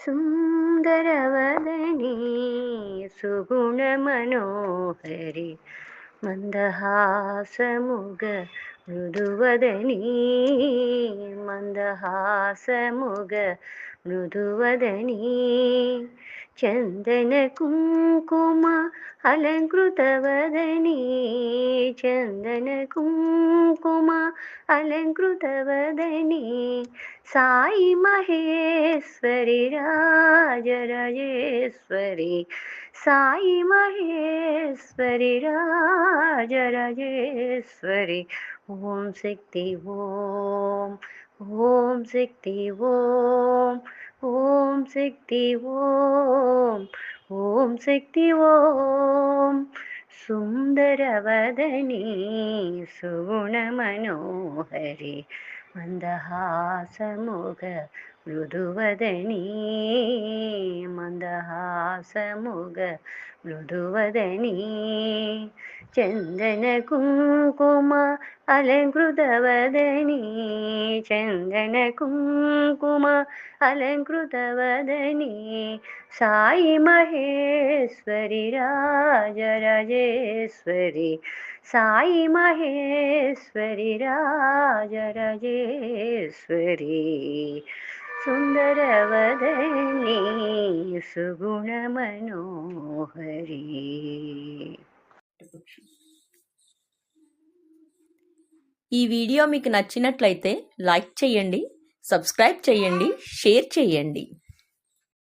सुन्दरवदनी सुगुणमनोहरि मन्दहासमुग मृदुवदनी मन्दहासमुग मृदुवदनी चन्दनकुङ्कुम अलङ्कृतवदनी चन्दनकुङ्कुम अलङ्कृतवदनी साई महेश्वरी राजराजेश्वरी साई महेश्वरी राजराजेश्वरी ओम शक्ति ओम शक्ति ओम शक्ति ओम शक्ति ओम सुंदरवदनी सुगुणमनोहरि मन्दहासमुग मृदुवदनी मन्दहासमुग मृदुवदनी चन्दनकुङ्कुम अलङ्कृतवदनी चन्दनकुङ्कुम अलङ्कृतवदनी साई महेश्वरी राजराजेश्वरी साई महेश्वरी राजराजेश्वरी सुन्दरवदनी सुगुणमनोहरी। ఈ వీడియో మీకు నచ్చినట్లయితే లైక్ చేయండి, సబ్స్క్రైబ్ చేయండి, షేర్ చేయండి.